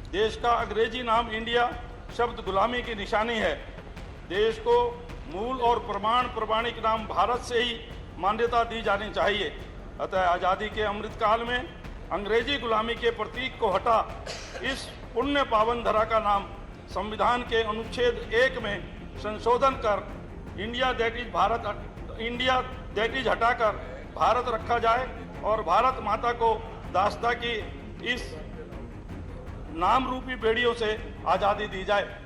देश का अंग्रेजी नाम इंडिया शब्द गुलामी की निशानी है। देश को मूल और प्रमाणिक नाम भारत से ही मान्यता दी जानी चाहिए। अतः आज़ादी के अमृत काल में अंग्रेजी गुलामी के प्रतीक को हटा इस पुण्य पावन धरा का नाम संविधान के अनुच्छेद 1 में संशोधन कर इंडिया दैट इज हटाकर भारत रखा जाए और भारत माता को दास्ता की इस नाम रूपी बेड़ियों से आज़ादी दी जाए।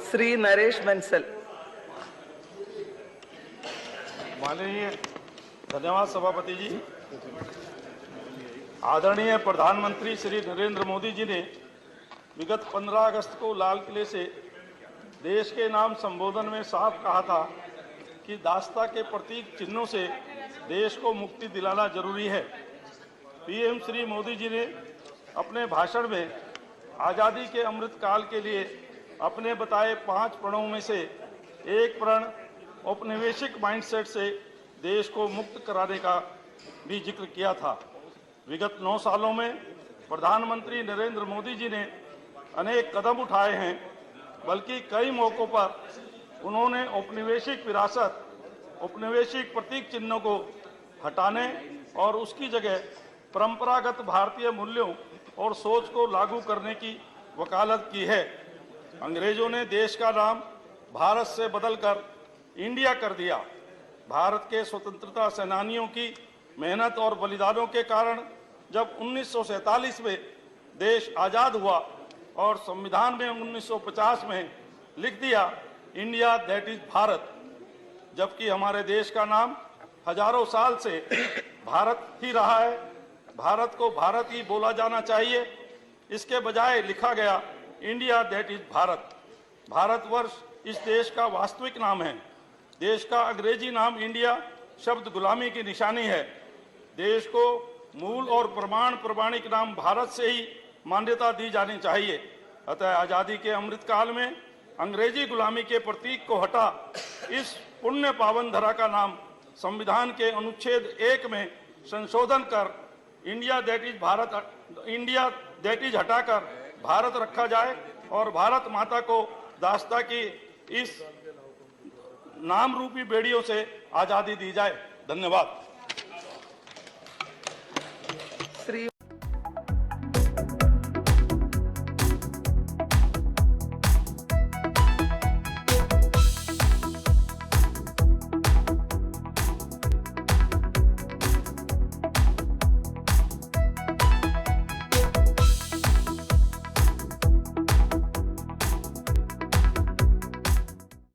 श्री नरेश बंसल। माननीय धन्यवाद सभापति जी। आदरणीय प्रधानमंत्री श्री नरेंद्र मोदी जी ने विगत 15 अगस्त को लाल किले से देश के नाम संबोधन में साफ कहा था कि दास्ता के प्रतीक चिन्हों से देश को मुक्ति दिलाना जरूरी है। पीएम श्री मोदी जी ने अपने भाषण में आज़ादी के अमृत काल के लिए अपने बताए 5 प्रणों में से एक प्रण औपनिवेशिक माइंडसेट से देश को मुक्त कराने का भी जिक्र किया था। विगत 9 सालों में प्रधानमंत्री नरेंद्र मोदी जी ने अनेक कदम उठाए हैं, बल्कि कई मौक़ों पर उन्होंने औपनिवेशिक विरासत, औपनिवेशिक प्रतीक चिन्हों को हटाने और उसकी जगह परंपरागत भारतीय मूल्यों और सोच को लागू करने की वकालत की है। अंग्रेजों ने देश का नाम भारत से बदलकर इंडिया कर दिया। भारत के स्वतंत्रता सेनानियों की मेहनत और बलिदानों के कारण जब 1947 में देश आज़ाद हुआ और संविधान में 1950 में लिख दिया इंडिया दैट इज भारत, जबकि हमारे देश का नाम हजारों साल से भारत ही रहा है। भारत को भारत ही बोला जाना चाहिए, इसके बजाय लिखा गया India that is Bharat. Bharatvarsh इस देश का वास्तविक नाम है। देश का अंग्रेजी नाम इंडिया शब्द गुलामी की निशानी है। देश को मूल और प्रमाणिक नाम भारत से ही मान्यता दी जानी चाहिए। अतः आज़ादी के अमृत काल में अंग्रेजी गुलामी के प्रतीक को हटा इस पुण्य पावन धरा का नाम संविधान के अनुच्छेद 1 में संशोधन कर इंडिया दैट इज हटाकर भारत रखा जाए और भारत माता को दास्ता की इस नाम रूपी बेड़ियों से आज़ादी दी जाए। धन्यवाद।